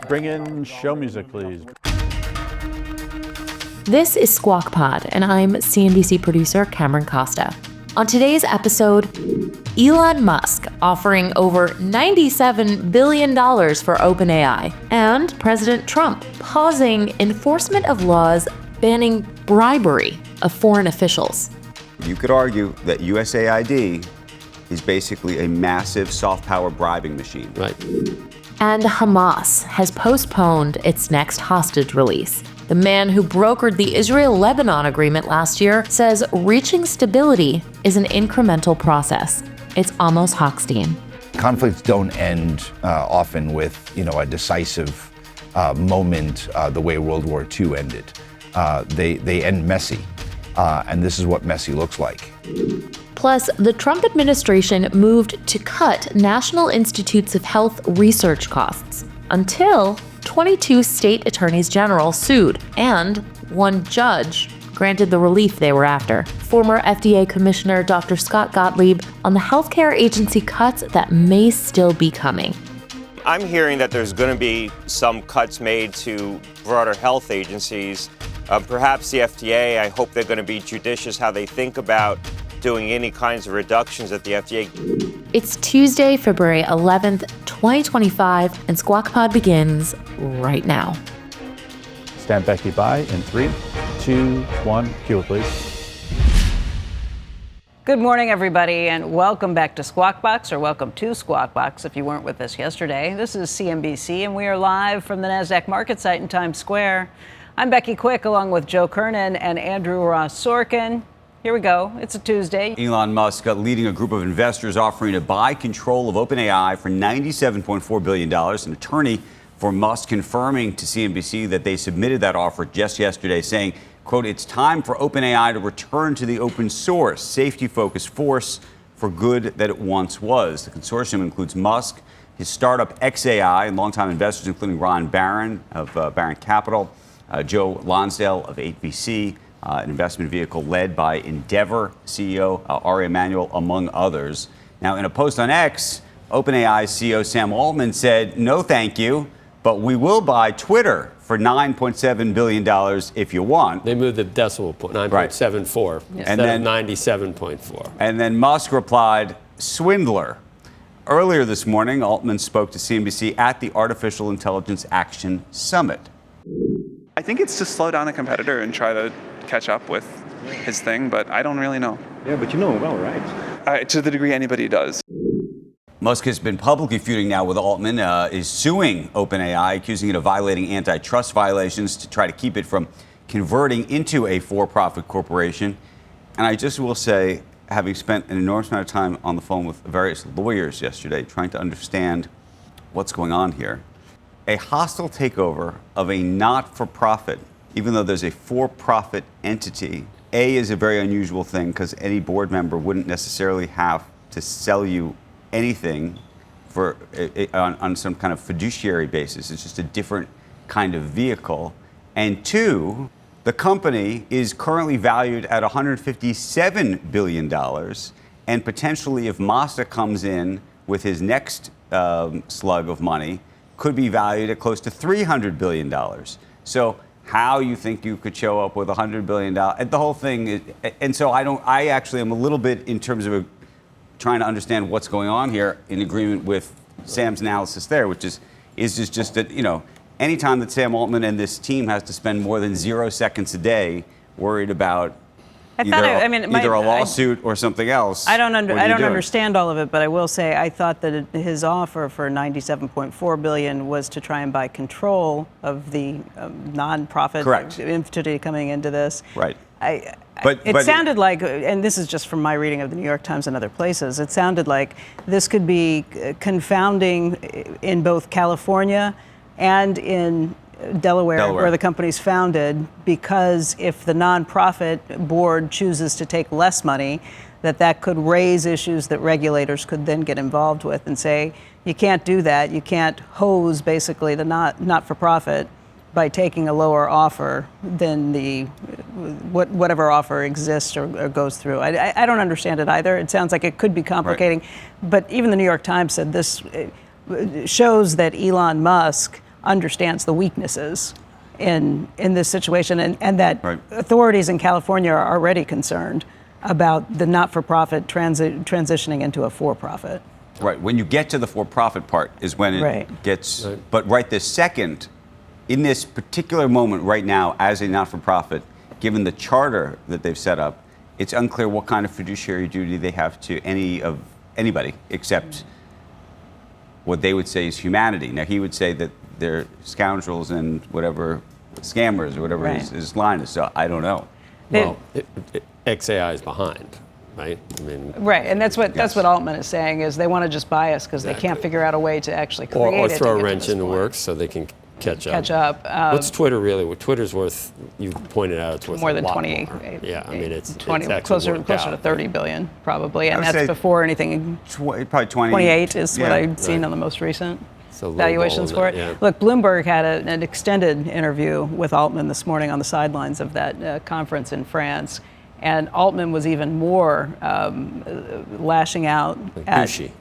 Bring in show music, please. This is Squawk Pod, and I'm CNBC producer Cameron Costa. On today's episode, Elon Musk offering over $97 billion for OpenAI, and President Trump pausing enforcement of laws banning bribery of foreign officials. You could argue that USAID is basically a massive soft power bribing machine. Right. And Hamas has postponed its next hostage release. The man who brokered the Israel-Lebanon agreement last year says reaching stability is an incremental process. It's Amos Hochstein. Conflicts don't end often with, a decisive moment the way World War II ended. They end messy, and this is what messy looks like. Plus, the Trump administration moved to cut National Institutes of Health research costs until 22 state attorneys general sued, and one judge granted the relief they were after. Former FDA Commissioner Dr. Scott Gottlieb on the healthcare agency cuts that may still be coming. I'm hearing that there's going to be some cuts made to broader health agencies. Perhaps the FDA, I hope they're going to be judicious how they think about doing any kinds of reductions at the FDA. It's Tuesday, February 11th, 2025, and Squawk Pod begins right now. Stand Becky by in 3, 2, 1. Cue it, please. Good morning, everybody, and welcome back to Squawk Box, or welcome to Squawk Box if you weren't with us yesterday. This is CNBC, and we are live from the NASDAQ market site in Times Square. I'm Becky Quick, along with Joe Kernan and Andrew Ross Sorkin. Here we go. It's a Tuesday. Elon Musk leading a group of investors offering to buy control of OpenAI for $97.4 billion. An attorney for Musk confirming to CNBC that they submitted that offer just yesterday, saying, quote, "It's time for OpenAI to return to the open source, safety-focused force for good that it once was." The consortium includes Musk, his startup XAI, and longtime investors including Ron Barron of Barron Capital, Joe Lonsdale of 8VC, an investment vehicle led by Endeavor CEO Ari Emanuel, among others. Now, in a post on X, OpenAI CEO Sam Altman said, "No, thank you, but we will buy Twitter for $9.7 billion if you want." They moved the decimal point, 9.74, instead of 97.4. And then Musk replied, "Swindler." Earlier this morning, Altman spoke to CNBC at the Artificial Intelligence Action Summit. I think it's to slow down a competitor and try to catch up with his thing, but I don't really know. Yeah, but you know him well, right? To the degree anybody does. Musk has been publicly feuding now with Altman, is suing OpenAI, accusing it of violating antitrust violations to try to keep it from converting into a for-profit corporation. And I just will say, having spent an enormous amount of time on the phone with various lawyers yesterday, trying to understand what's going on here, a hostile takeover of a not-for-profit, even though there's a for-profit entity, is a very unusual thing because any board member wouldn't necessarily have to sell you anything for on some kind of fiduciary basis. It's just a different kind of vehicle. And two, the company is currently valued at $157 billion. And potentially, if Masa comes in with his next slug of money, could be valued at close to $300 billion. So how you think you could show up with $100 billion, the whole thing is, and so I actually am a little bit, in terms of trying to understand what's going on here, in agreement with Sam's analysis there, which is just that, anytime that Sam Altman and this team has to spend more than 0 seconds a day worried about either a lawsuit or something else. I don't understand all of it, but I will say I thought that his offer for $97.4 billion was to try and buy control of the nonprofit entity coming into this. Right. But it sounded like, and this is just from my reading of the New York Times and other places, it sounded like this could be confounding in both California and in Delaware, where the company's founded, because if the nonprofit board chooses to take less money, that could raise issues that regulators could then get involved with and say, you can't do that. You can't hose basically the not-for-profit by taking a lower offer than whatever offer exists or goes through. I don't understand it either. It sounds like it could be complicating. Right. But even the New York Times said this shows that Elon Musk understands the weaknesses in this situation, and that authorities in California are already concerned about the not-for-profit transitioning into a for-profit. Right. When you get to the for-profit part is when it gets. But right this second, in this particular moment right now, as a not-for-profit, given the charter that they've set up, it's unclear what kind of fiduciary duty they have to anybody except what they would say is humanity. Now, he would say that they're scoundrels and whatever, scammers or whatever his line is. So I don't know. Well, XAI is behind, right? I mean, and that's what Altman is saying, is they want to just buy us because they can't figure out a way to actually create or it. throw a wrench in the works so they can catch up. What's Twitter really? What Twitter's worth, you pointed out, it's worth more than a lot 28. more. Yeah, I mean, it's closer to 30 billion, probably, and that's before anything. Probably 28 is what I've seen on the most recent valuations for it. Yeah. Look, Bloomberg had an extended interview with Altman this morning on the sidelines of that conference in France, and Altman was even more lashing out at. Douchey.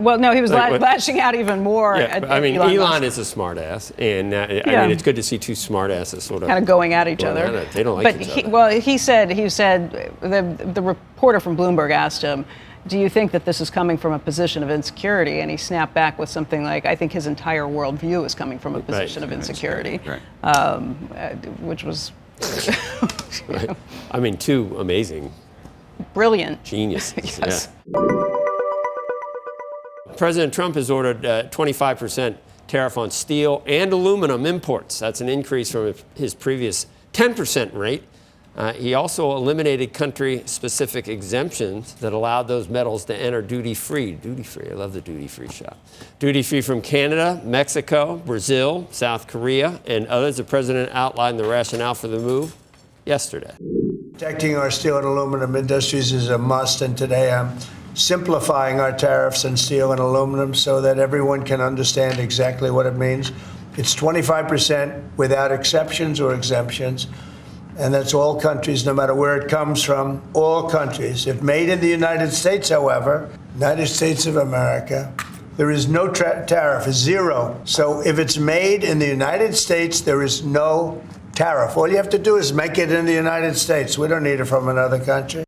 Well, no, he was lashing out even more. Yeah, I mean, Elon is a smartass, and I mean, it's good to see two smartasses sort of kind of going at each other. They don't like each other. Well, he said the reporter from Bloomberg asked him, "Do you think that this is coming from a position of insecurity?" And he snapped back with something like, "I think his entire worldview is coming from a position of insecurity," which was. I mean, two amazing, brilliant geniuses. Yes. Yeah. President Trump has ordered a 25% tariff on steel and aluminum imports. That's an increase from his previous 10% rate. He also eliminated country-specific exemptions that allowed those metals to enter duty-free. Duty-free, I love the duty-free shop. Duty-free from Canada, Mexico, Brazil, South Korea, and others. The president outlined the rationale for the move yesterday. Protecting our steel and aluminum industries is a must, and today I'm simplifying our tariffs on steel and aluminum so that everyone can understand exactly what it means. It's 25% without exceptions or exemptions, and that's all countries, no matter where it comes from, all countries. If made in the United States, however, United States of America, there is no tariff, it's zero. So if it's made in the United States, there is no tariff. All you have to do is make it in the United States. We don't need it from another country.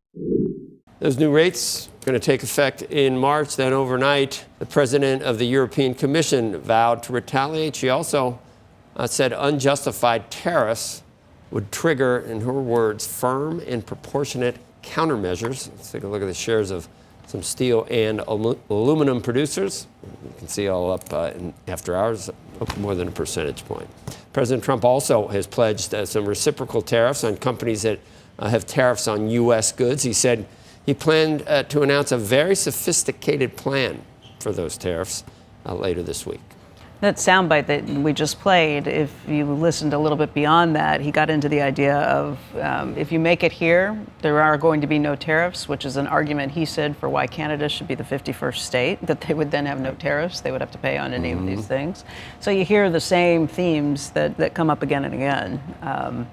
Those new rates are going to take effect in March. Then overnight, the president of the European Commission vowed to retaliate. She also said unjustified tariffs would trigger, in her words, firm and proportionate countermeasures. Let's take a look at the shares of some steel and aluminum producers. You can see all up in after hours, up more than a percentage point. President Trump also has pledged some reciprocal tariffs on companies that have tariffs on U.S. goods. He said he planned to announce a very sophisticated plan for those tariffs later this week. That soundbite that we just played, if you listened a little bit beyond that, he got into the idea of if you make it here, there are going to be no tariffs, which is an argument, he said, for why Canada should be the 51st state, that they would then have no tariffs. They would have to pay on any of these things. So you hear the same themes that come up again and again.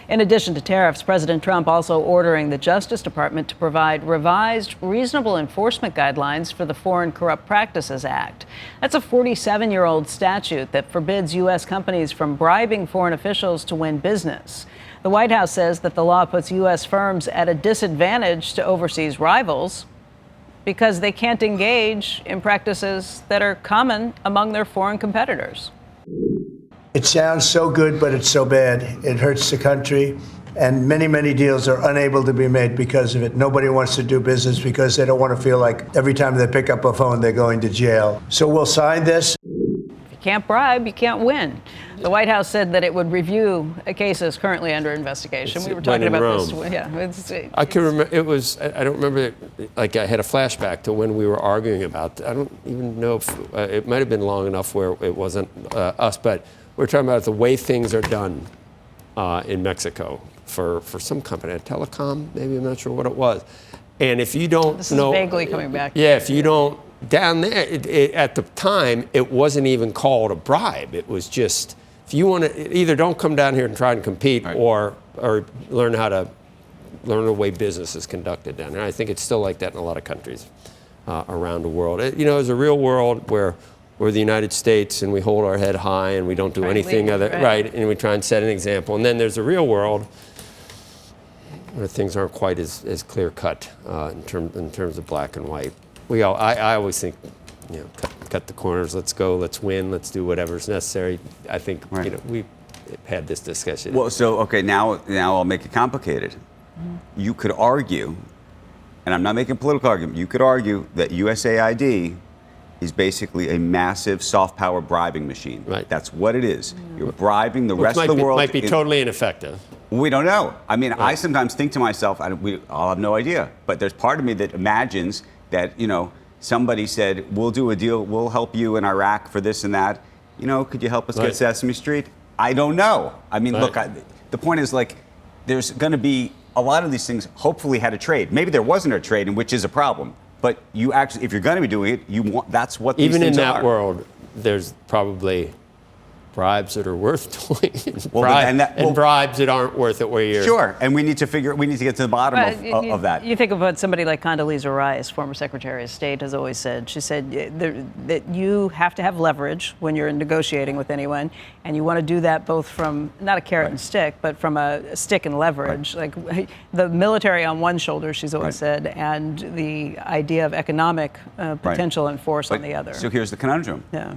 In addition to tariffs, President Trump also ordering the Justice Department to provide revised reasonable enforcement guidelines for the Foreign Corrupt Practices Act. That's a 47-year-old statute that forbids U.S. companies from bribing foreign officials to win business. The White House says that the law puts U.S. firms at a disadvantage to overseas rivals because they can't engage in practices that are common among their foreign competitors. It sounds so good, but it's so bad. It hurts the country, and many, many deals are unable to be made because of it. Nobody wants to do business because they don't want to feel like every time they pick up a phone, they're going to jail. So we'll sign this. If you can't bribe, you can't win. The White House said that it would review cases currently under investigation. We were talking about this. Yeah, I can remember. It was. I don't remember. Like I had a flashback to when we were arguing about. I don't even know if it might have been long enough where it wasn't us, but. We're talking about the way things are done in Mexico for some company, a telecom, maybe, I'm not sure what it was. And if you don't this is vaguely coming back. Yeah, if you don't, down there, at the time, it wasn't even called a bribe. It was just, if you want to, either don't come down here and try and compete or learn the way business is conducted down there. I think it's still like that in a lot of countries around the world. It's a real world where we're the United States and we hold our head high and we don't do anything other, right, and we try and set an example. And then there's the real world where things aren't quite as clear cut in terms of black and white. I always think, cut the corners. Let's go. Let's win. Let's do whatever's necessary. I think we've had this discussion. Well, so okay, now I'll make it complicated. Mm-hmm. You could argue, and I'm not making a political argument. You could argue that USAID is basically a massive soft power bribing machine. Right. That's what it is. You're bribing the rest of the world. Might be totally ineffective. We don't know. I mean, I sometimes think to myself, I'll have no idea. But there's part of me that imagines that, somebody said, we'll do a deal, we'll help you in Iraq for this and that. Could you help us get Sesame Street? I don't know. I mean, look, the point is, there's going to be a lot of these things hopefully had a trade. Maybe there wasn't a trade, and which is a problem. But you actually, if you're going to be doing it, that's what these things are. Even in that world, there's probably bribes that are worth doing, bribes that aren't worth it. Where you're sure, and we need to get to the bottom of that. You think about somebody like Condoleezza Rice, former Secretary of State, has always said. She said that you have to have leverage when you're negotiating with anyone, and you want to do that both from not a carrot and stick, but from a stick and leverage. Like the military on one shoulder, she's always said, and the idea of economic potential and force on the other. So here's the conundrum. Yeah.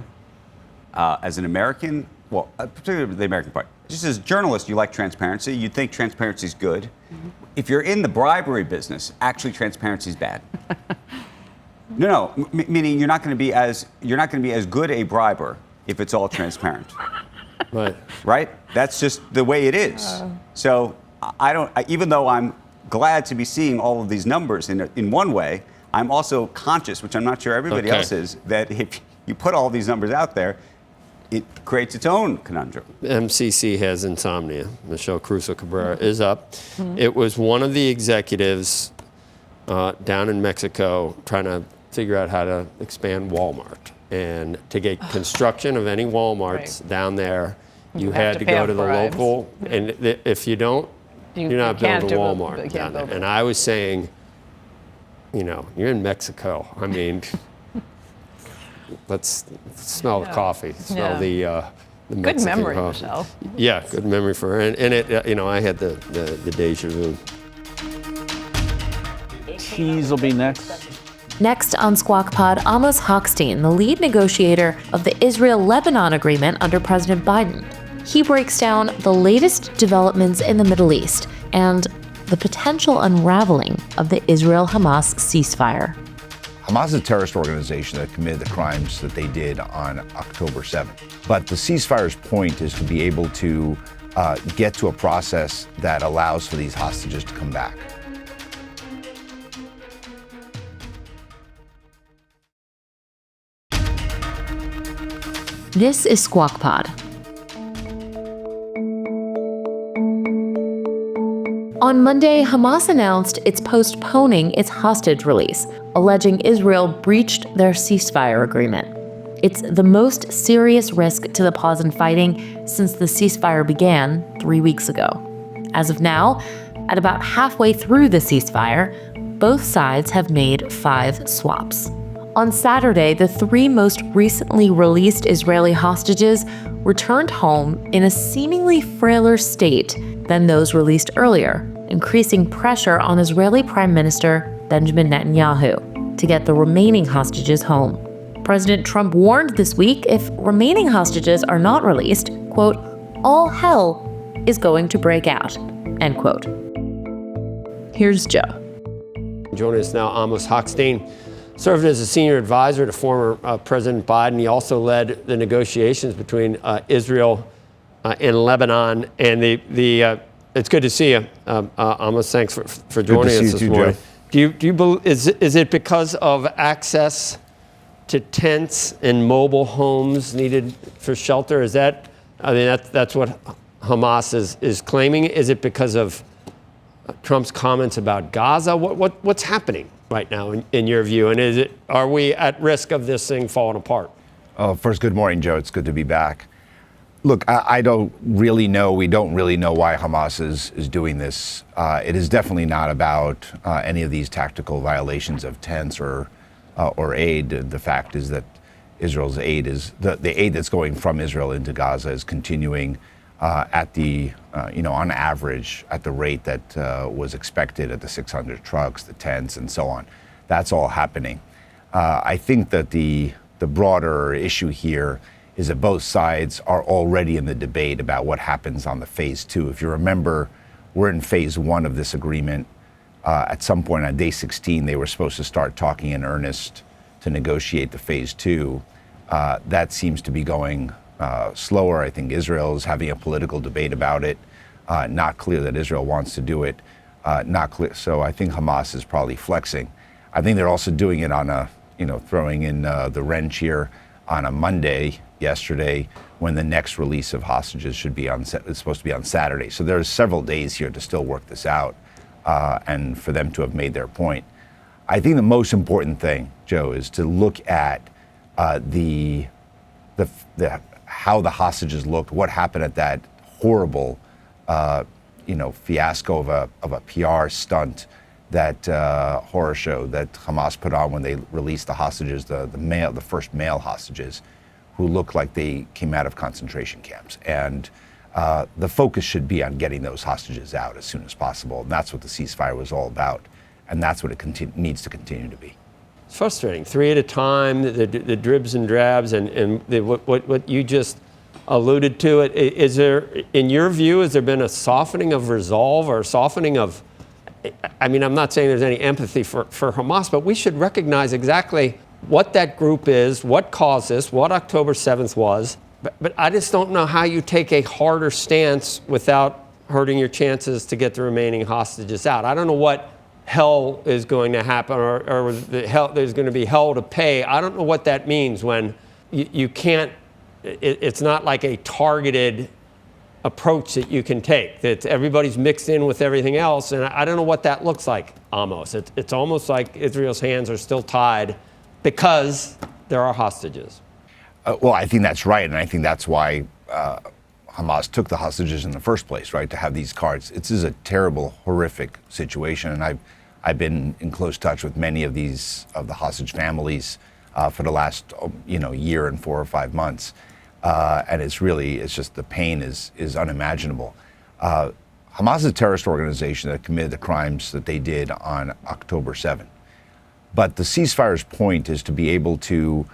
As an American, particularly the American part, just as a journalist, you like transparency. You'd think transparency is good. Mm-hmm. If you're in the bribery business, actually transparency is bad. Meaning you're not going to be as good a briber if it's all transparent. Right? That's just the way it is. So even though I'm glad to be seeing all of these numbers in one way, I'm also conscious, which I'm not sure everybody else is, that if you put all these numbers out there, it creates its own conundrum. MCC has insomnia. Michelle Crusoe Cabrera is up. Mm-hmm. It was one of the executives down in Mexico trying to figure out how to expand Walmart. And to get construction of any Walmarts down there, you had to go to the local. And if you don't, you're not building a Walmart down there. And I was saying, you're in Mexico. I mean, let's smell the coffee, smell the Mexican good memory, coffee. Michelle. Yeah, good memory for her. And it, I had the deja vu. Cheese will be next. Next on Squawk Pod, Amos Hochstein, the lead negotiator of the Israel-Lebanon agreement under President Biden. He breaks down the latest developments in the Middle East and the potential unraveling of the Israel-Hamas ceasefire. Hamas is a terrorist organization that committed the crimes that they did on October 7th. But the ceasefire's point is to be able to get to a process that allows for these hostages to come back. This is Squawk Pod. On Monday, Hamas announced it's postponing its hostage release, alleging Israel breached their ceasefire agreement. It's the most serious risk to the pause in fighting since the ceasefire began 3 weeks ago. As of now, at about halfway through the ceasefire, both sides have made 5 swaps. On Saturday, the 3 most recently released Israeli hostages returned home in a seemingly frailer state than those released earlier, increasing pressure on Israeli Prime Minister Benjamin Netanyahu to get the remaining hostages home. President Trump warned this week if remaining hostages are not released, quote, all hell is going to break out, end quote. Here's Joe. Joining us now, Amos Hochstein. Served as a senior advisor to former President Biden. He also led the negotiations between Israel and Lebanon. And it's good to see you, Amos. Thanks for joining us this morning. Do you believe, is it because of access to tents and mobile homes needed for shelter? Is that, that's what Hamas is claiming? Is it because of Trump's comments about Gaza? What's happening right now in your view? And are we at risk of this thing falling apart? First, good morning, Joe. It's good to be back. Look, I don't really know. We don't really know why Hamas is doing this. It is definitely not about any of these tactical violations of tents or aid. The fact is that Israel's aid is the aid that's going from Israel into Gaza is continuing at the on average at the rate that was expected, at the 600 trucks, the tents, and so on. That's all happening. I think that the broader issue here is that both sides are already in the debate about what happens on the phase 2. If you remember, we're in phase 1 of this agreement. At some point on day 16, they were supposed to start talking in earnest to negotiate the phase 2. That seems to be going slower. I think Israel is having a political debate about it. Not clear that Israel wants to do it. Not clear. So I think Hamas is probably flexing. I think they're also doing it on a, throwing in the wrench here on a Monday, yesterday, when the next release of hostages should be it's supposed to be on Saturday. So there's several days here to still work this out, and for them to have made their point. I think the most important thing, Joe, is to look at how the hostages looked, what happened at that horrible, fiasco of a PR stunt, that horror show that Hamas put on when they released the hostages, the first male hostages, who looked like they came out of concentration camps. And the focus should be on getting those hostages out as soon as possible. And that's what the ceasefire was all about. And that's what it needs to continue to be. It's frustrating. 3 at a time, the dribs and drabs, and what you just alluded to. Is there, in your view, has there been a softening of resolve or a softening of, I mean, I'm not saying there's any empathy for Hamas, but we should recognize exactly what that group is, what caused this, what October 7th was. But I just don't know how you take a harder stance without hurting your chances to get the remaining hostages out. I don't know what hell is going to happen, or there's going to be hell to pay. I don't know what that means when you can't, it's not like a targeted approach that you can take, that everybody's mixed in with everything else. And I don't know what that looks like, Amos. It's almost like Israel's hands are still tied because there are hostages. Well, I think that's right. And I think that's why Hamas took the hostages in the first place, right? To have these cards. This is a terrible, horrific situation. And I've been in close touch with many of the hostage families for the last, year and 4 or 5 months. And it's just the pain is unimaginable. Hamas is a terrorist organization that committed the crimes that they did on October 7th. But the ceasefire's point is to be able to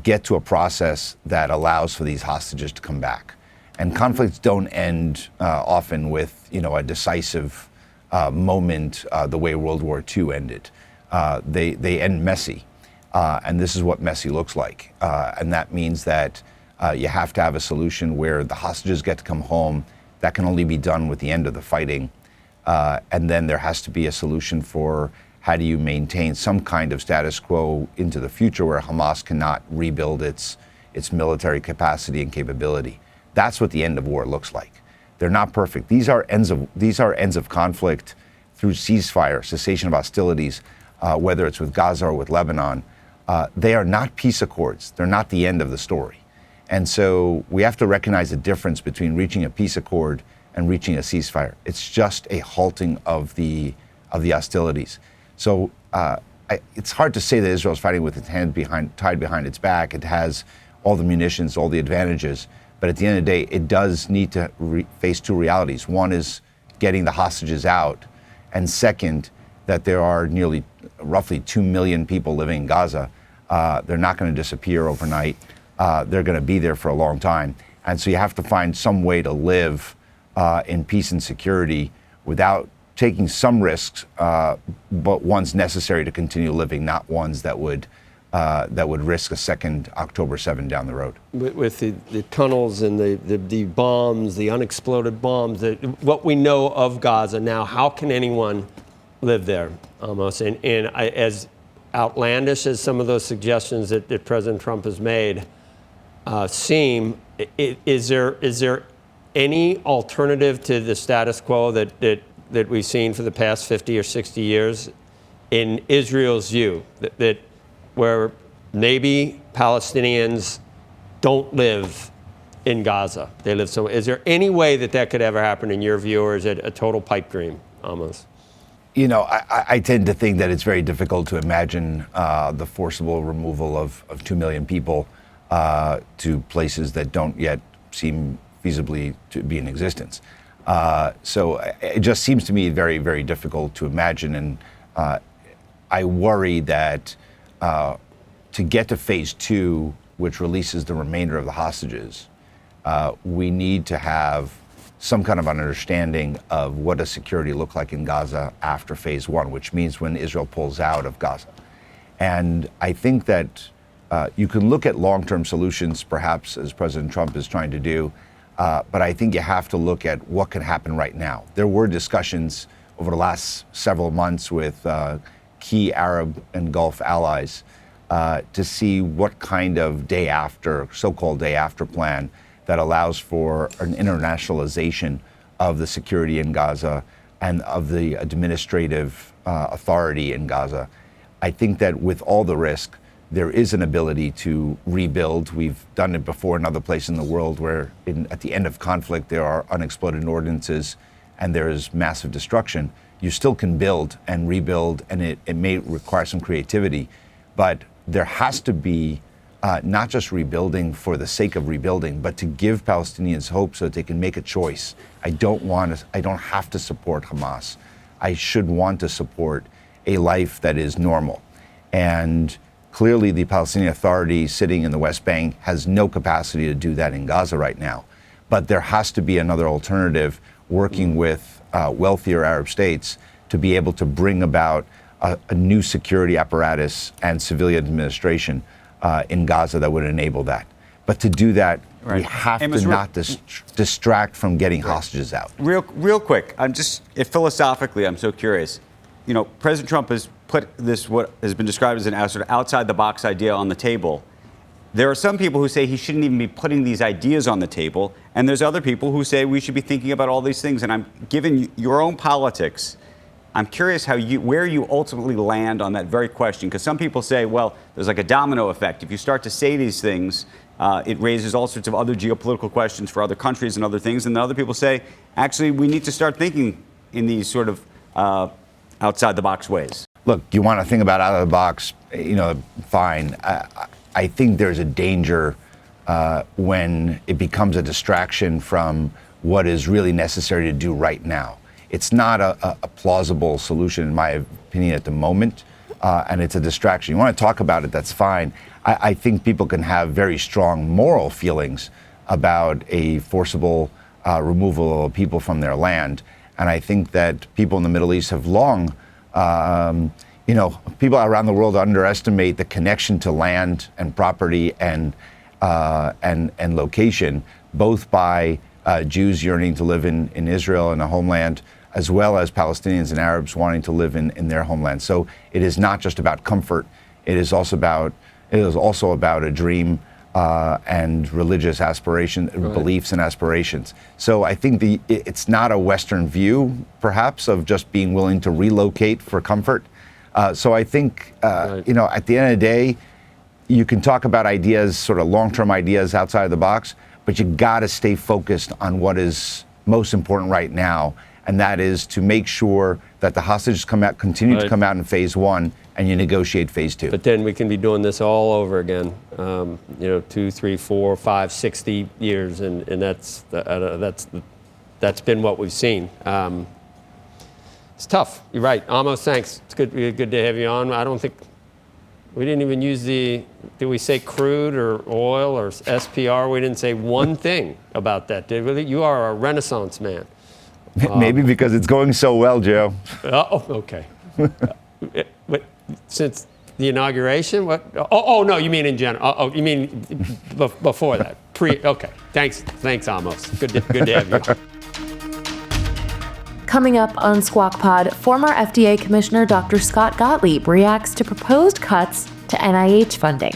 get to a process that allows for these hostages to come back. And conflicts don't end often with, a decisive moment the way World War II ended. They end messy. And this is what messy looks like. And that means that you have to have a solution where the hostages get to come home. That can only be done with the end of the fighting. And then there has to be a solution for how do you maintain some kind of status quo into the future where Hamas cannot rebuild its military capacity and capability. That's what the end of war looks like. They're not perfect. These are ends of conflict through ceasefire, cessation of hostilities, whether it's with Gaza or with Lebanon. They are not peace accords. They're not the end of the story. And so we have to recognize the difference between reaching a peace accord and reaching a ceasefire. It's just a halting of the hostilities. So it's hard to say that Israel is fighting with its hand tied behind its back. It has all the munitions, all the advantages. But at the end of the day, it does need to face 2 realities. One is getting the hostages out. And second, that there are roughly 2 million people living in Gaza. They're not going to disappear overnight. They're going to be there for a long time. And so you have to find some way to live in peace and security without taking some risks, but ones necessary to continue living, not ones that would risk a second October 7 down the road. With the tunnels and the bombs, the unexploded bombs, what we know of Gaza now, how can anyone live there, almost? And as outlandish as some of those suggestions that President Trump has made seem, is there any alternative to the status quo that we've seen for the past 50 or 60 years in Israel's view, that where maybe Palestinians don't live in Gaza, they live somewhere? Is there any way that could ever happen in your view, or is it a total pipe dream, almost? I tend to think that it's very difficult to imagine the forcible removal of 2 million people to places that don't yet seem feasibly to be in existence. So it just seems to me very, very difficult to imagine. And I worry that to get to phase 2, which releases the remainder of the hostages, we need to have some kind of an understanding of what does security look like in Gaza after phase 1, which means when Israel pulls out of Gaza. And I think that you can look at long-term solutions, perhaps, as President Trump is trying to do, but I think you have to look at what can happen right now. There were discussions over the last several months with key Arab and Gulf allies to see what kind of day after, so-called day after plan that allows for an internationalization of the security in Gaza and of the administrative authority in Gaza. I think that with all the risk, there is an ability to rebuild. We've done it before in other places in the world where at the end of conflict, there are unexploded ordinances and there is massive destruction. You still can build and rebuild, and it may require some creativity, but there has to be not just rebuilding for the sake of rebuilding, but to give Palestinians hope so that they can make a choice. I don't have to support Hamas. I should want to support a life that is normal. And clearly the Palestinian Authority sitting in the West Bank has no capacity to do that in Gaza right now. But there has to be another alternative, working with wealthier Arab states to be able to bring about a new security apparatus and civilian administration in Gaza that would enable that. But to do that, we have to not distract from getting hostages out. Real quick, philosophically, I'm so curious. President Trump has put this, what has been described as an sort of outside-the-box idea on the table. There are some people who say he shouldn't even be putting these ideas on the table, and there's other people who say we should be thinking about all these things. And I'm given your own politics, I'm curious where you ultimately land on that very question, because some people say, well, there's like a domino effect. If you start to say these things, it raises all sorts of other geopolitical questions for other countries and other things. And then other people say, actually, we need to start thinking in these sort of outside-the-box ways. Look, you want to think about out of the box, fine. I think there's a danger when it becomes a distraction from what is really necessary to do right now. It's not a plausible solution, in my opinion, at the moment, and it's a distraction. You want to talk about it, that's fine. I think people can have very strong moral feelings about a forcible removal of people from their land, and I think that people in the Middle East have long, people around the world underestimate the connection to land and property and location, both by Jews yearning to live in Israel and a homeland, as well as Palestinians and Arabs wanting to live in their homeland. So it is not just about comfort. It is also about a dream and religious aspiration, beliefs and aspirations. So I think it's not a Western view, perhaps, of just being willing to relocate for comfort. So I think, at the end of the day, you can talk about ideas, sort of long-term ideas outside of the box, but you got to stay focused on what is most important right now, and that is to make sure that the hostages continue to come out in phase 1, and you negotiate phase 2. But then we can be doing this all over again, 2, 3, 4, 5, 60 years, and that's been what we've seen. It's tough. You're right. Amos, thanks. It's good to have you on. I don't think we didn't even use did we say crude or oil or SPR? We didn't say one thing about that, did we? You are a Renaissance man. Maybe because it's going so well, Joe. Okay. But since the inauguration, what? Oh, no, you mean in general. You mean before that? Okay. Thanks, Amos. Good to have you. Coming up on Squawk Pod, former FDA Commissioner Dr. Scott Gottlieb reacts to proposed cuts to NIH funding.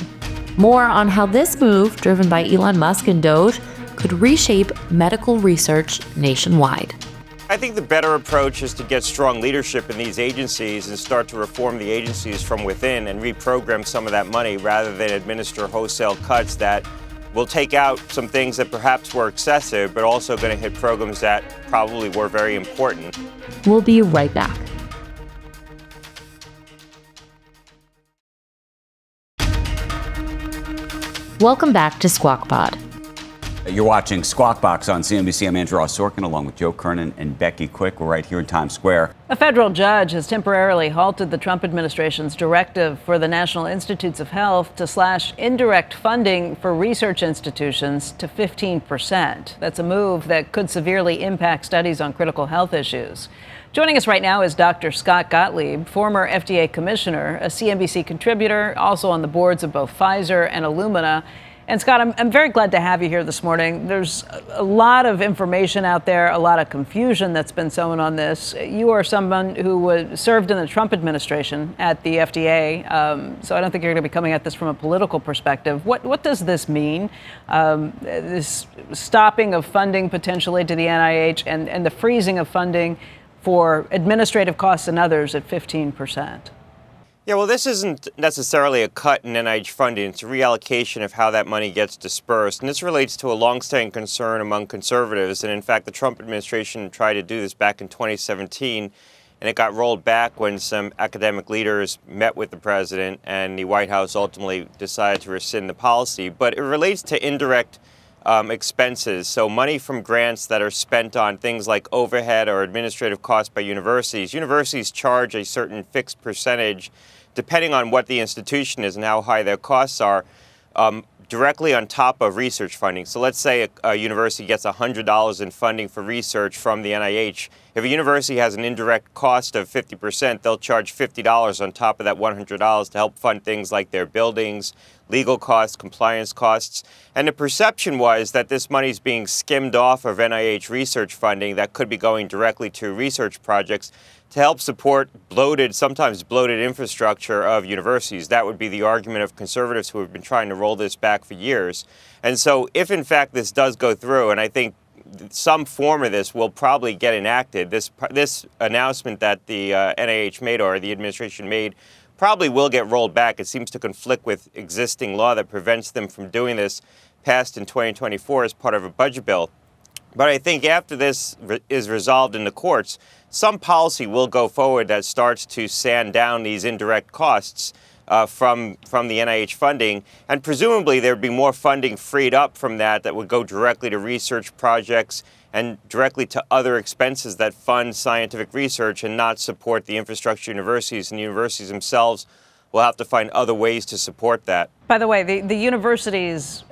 More on how this move, driven by Elon Musk and Doge, could reshape medical research nationwide. I think the better approach is to get strong leadership in these agencies and start to reform the agencies from within and reprogram some of that money rather than administer wholesale cuts that will take out some things that perhaps were excessive, but also going to hit programs that probably were very important. We'll be right back. Welcome back to Squawk Pod. You're watching Squawk Box on CNBC. I'm Andrew Ross Sorkin, along with Joe Kernan and Becky Quick. We're right here in Times Square. A federal judge has temporarily halted the Trump administration's directive for the National Institutes of Health to slash indirect funding for research institutions to 15%. That's a move that could severely impact studies on critical health issues. Joining us right now is Dr. Scott Gottlieb, former FDA commissioner, a CNBC contributor, also on the boards of both Pfizer and Illumina. And Scott, I'm very glad to have you here this morning. There's a lot of information out there, a lot of confusion that's been sown on this. You are someone who served in the Trump administration at the FDA, so I don't think you're going to be coming at this from a political perspective. What does this mean, this stopping of funding potentially to the NIH and the freezing of funding for administrative costs and others at 15%? Yeah, well, this isn't necessarily a cut in NIH funding. It's a reallocation of how that money gets dispersed. And this relates to a longstanding concern among conservatives. And in fact, the Trump administration tried to do this back in 2017, and it got rolled back when some academic leaders met with the president, and the White House ultimately decided to rescind the policy. But it relates to indirect expenses, so money from grants that are spent on things like overhead or administrative costs by universities. Universities charge a certain fixed percentage, depending on what the institution is and how high their costs are, directly on top of research funding. So let's say a university gets $100 in funding for research from the NIH. If a university has an indirect cost of 50%, they'll charge $50 on top of that $100 to help fund things like their buildings, legal costs, compliance costs. And the perception was that this money is being skimmed off of NIH research funding that could be going directly to research projects to help support sometimes bloated infrastructure of universities. That would be the argument of conservatives who have been trying to roll this back for years. And so if in fact this does go through, and I think some form of this will probably get enacted, this announcement that the NIH made or the administration made probably will get rolled back. It seems to conflict with existing law that prevents them from doing this, passed in 2024 as part of a budget bill. But I think after this is resolved in the courts, some policy will go forward that starts to sand down these indirect costs from the NIH funding. And presumably there'd be more funding freed up from that would go directly to research projects and directly to other expenses that fund scientific research and not support the infrastructure universities. And the universities themselves will have to find other ways to support that. By the way, the universities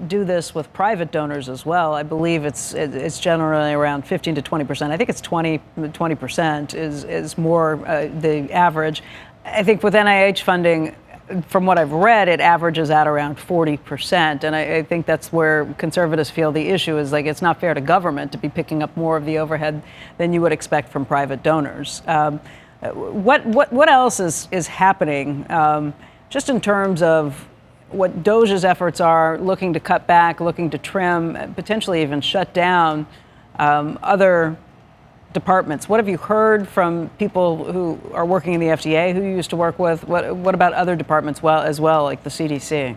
do this with private donors as well. I believe it's generally around 15 to 20%. I think it's 20% is more the average. I think with NIH funding, from what I've read, it averages out around 40%. And I think that's where conservatives feel the issue is, like, it's not fair to government to be picking up more of the overhead than you would expect from private donors. What else is happening just in terms of what DOJ's efforts are, looking to cut back, looking to trim, potentially even shut down other departments? What have you heard from people who are working in the FDA, who you used to work with? What about other departments as well, like the CDC?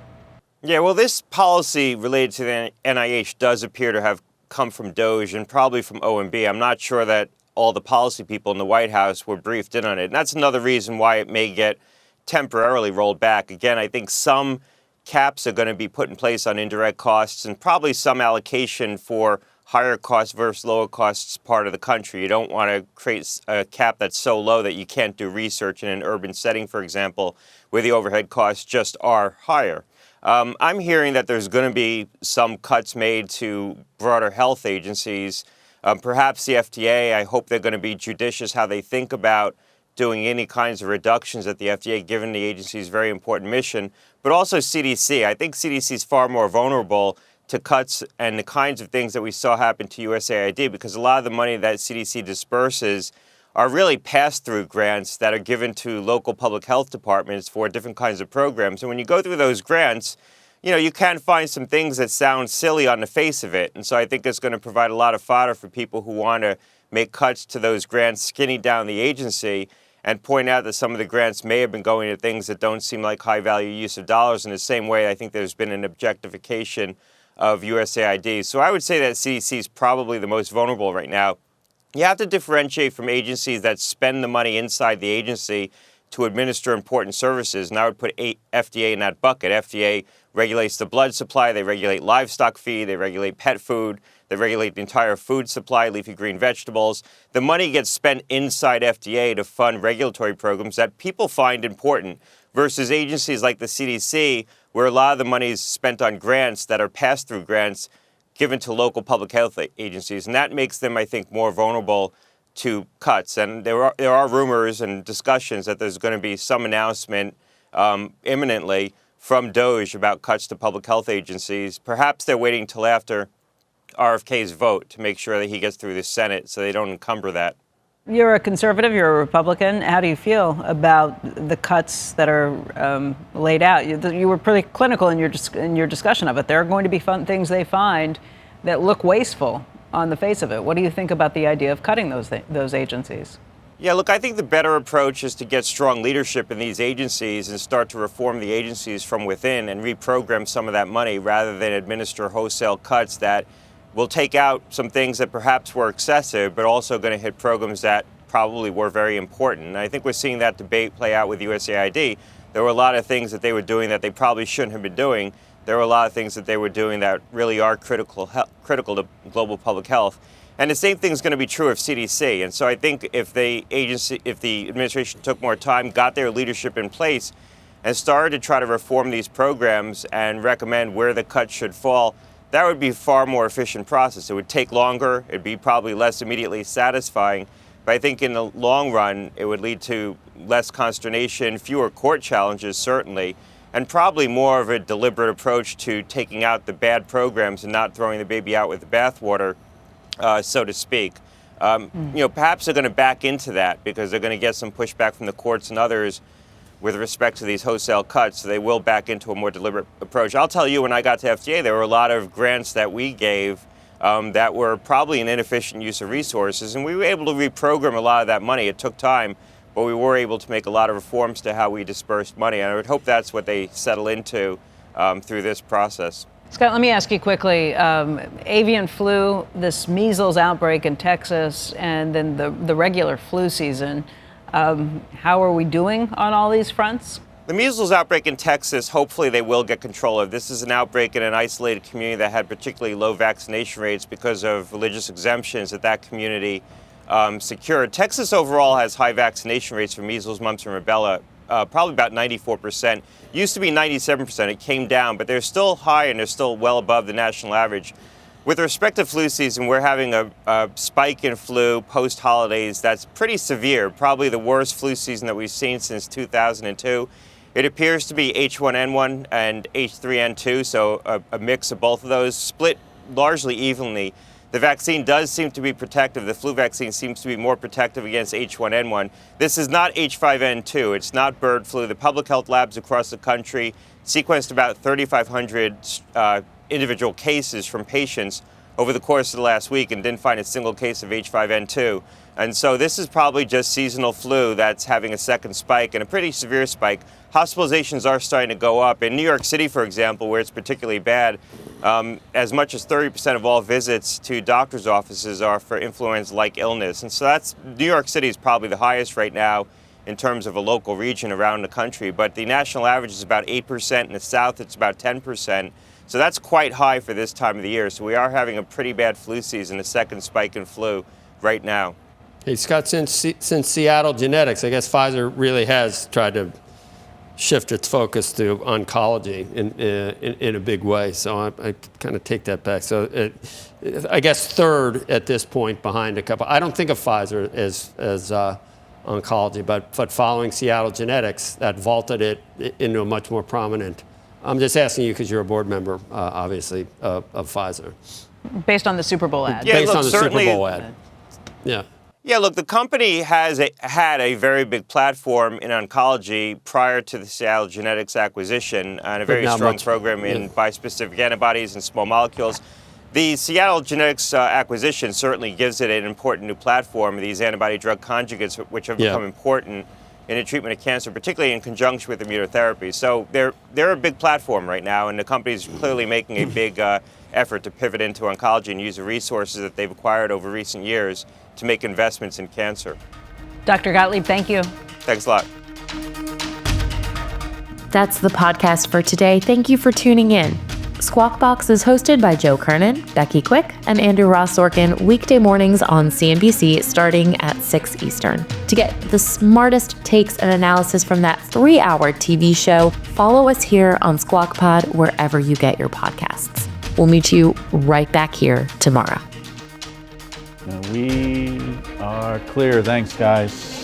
Yeah, well, this policy related to the NIH does appear to have come from DOJ and probably from OMB. I'm not sure that all the policy people in the White House were briefed in on it. And that's another reason why it may get temporarily rolled back. Again, I think some caps are going to be put in place on indirect costs and probably some allocation for higher costs versus lower costs part of the country. You don't want to create a cap that's so low that you can't do research in an urban setting, for example, where the overhead costs just are higher. I'm hearing that there's going to be some cuts made to broader health agencies. Perhaps the FDA, I hope they're going to be judicious how they think about doing any kinds of reductions at the FDA, given the agency's very important mission, but also CDC. I think CDC is far more vulnerable to cuts and the kinds of things that we saw happen to USAID, because a lot of the money that CDC disperses are really pass-through grants that are given to local public health departments for different kinds of programs. And when you go through those grants, you can find some things that sound silly on the face of it. And so I think it's going to provide a lot of fodder for people who want to make cuts to those grants, skinny down the agency, and point out that some of the grants may have been going to things that don't seem like high-value use of dollars. In the same way, I think there's been an objectification of USAID. So I would say that CDC is probably the most vulnerable right now. You have to differentiate from agencies that spend the money inside the agency to administer important services, and I would put FDA in that bucket. FDA regulates the blood supply, they regulate livestock feed, they regulate pet food, they regulate the entire food supply, leafy green vegetables. The money gets spent inside FDA to fund regulatory programs that people find important versus agencies like the CDC, where a lot of the money is spent on grants that are pass-through grants given to local public health agencies. And that makes them, I think, more vulnerable to cuts. And there are rumors and discussions that there's going to be some announcement imminently from DOJ about cuts to public health agencies. Perhaps they're waiting till after RFK's vote to make sure that he gets through the Senate so they don't encumber that. You're a conservative, you're a Republican. How do you feel about the cuts that are laid out? You were pretty clinical in your discussion of it. There are going to be things they find that look wasteful on the face of it. What do you think about the idea of cutting those agencies? Yeah, look, I think the better approach is to get strong leadership in these agencies and start to reform the agencies from within and reprogram some of that money rather than administer wholesale cuts that will take out some things that perhaps were excessive, but also going to hit programs that probably were very important. And I think we're seeing that debate play out with USAID. There were a lot of things that they were doing that they probably shouldn't have been doing. There were a lot of things that they were doing that really are critical to global public health. And the same thing is going to be true of CDC. And so I think if the administration took more time, got their leadership in place, and started to try to reform these programs and recommend where the cuts should fall, that would be a far more efficient process. It would take longer. It'd be probably less immediately satisfying. But I think in the long run, it would lead to less consternation, fewer court challenges, certainly, and probably more of a deliberate approach to taking out the bad programs and not throwing the baby out with the bathwater, so to speak. Perhaps they're going to back into that because they're going to get some pushback from the courts and others with respect to these wholesale cuts, so they will back into a more deliberate approach. I'll tell you, when I got to FDA, there were a lot of grants that we gave that were probably an inefficient use of resources, and we were able to reprogram a lot of that money. It took time, but we were able to make a lot of reforms to how we dispersed money, and I would hope that's what they settle into through this process. Scott, let me ask you quickly, avian flu, this measles outbreak in Texas, and then the regular flu season. How are we doing on all these fronts? The measles outbreak in Texas, hopefully they will get control of. This is an outbreak in an isolated community that had particularly low vaccination rates because of religious exemptions that community secured. Texas overall has high vaccination rates for measles, mumps, and rubella, probably about 94%. Used to be 97%. It came down, but they're still high and they're still well above the national average. With respect to flu season, we're having a spike in flu post-holidays that's pretty severe, probably the worst flu season that we've seen since 2002. It appears to be H1N1 and H3N2, so a mix of both of those, split largely evenly. The vaccine does seem to be protective. The flu vaccine seems to be more protective against H1N1. This is not H5N2. It's not bird flu. The public health labs across the country sequenced about 3,500 individual cases from patients over the course of the last week and didn't find a single case of H5N2. And so this is probably just seasonal flu that's having a second spike, and a pretty severe spike. Hospitalizations are starting to go up. In New York City, for example, where it's particularly bad, as much as 30% of all visits to doctors' offices are for influenza-like illness. And so New York City is probably the highest right now in terms of a local region around the country. But the national average is about 8%. In the South, it's about 10%. So that's quite high for this time of the year. So we are having a pretty bad flu season, a second spike in flu right now. Hey, Scott, since Seattle genetics, I guess Pfizer really has tried to shift its focus to oncology in a big way. So I kind of take that back. So I guess third at this point behind a couple. I don't think of Pfizer as oncology, but following Seattle genetics, that vaulted it into a much more prominent. I'm just asking you because you're a board member, obviously, of Pfizer. Based on the Super Bowl ad. Yeah, Based look, on the Super Bowl ad. Yeah. Yeah, look, the company had a very big platform in oncology prior to the Seattle Genetics acquisition and a very strong program in bispecific antibodies and small molecules. The Seattle Genetics acquisition certainly gives it an important new platform, these antibody-drug conjugates, which have become important in the treatment of cancer, particularly in conjunction with immunotherapy. So they're a big platform right now, and the company's clearly making a big effort to pivot into oncology and use the resources that they've acquired over recent years to make investments in cancer. Dr. Gottlieb, thank you. Thanks a lot. That's the podcast for today. Thank you for tuning in. Squawk Box is hosted by Joe Kernan, Becky Quick, and Andrew Ross Sorkin weekday mornings on CNBC starting at 6 Eastern. To get the smartest takes and analysis from that 3-hour TV show, follow us here on Squawk Pod wherever you get your podcasts. We'll meet you right back here tomorrow. We are clear. Thanks, guys.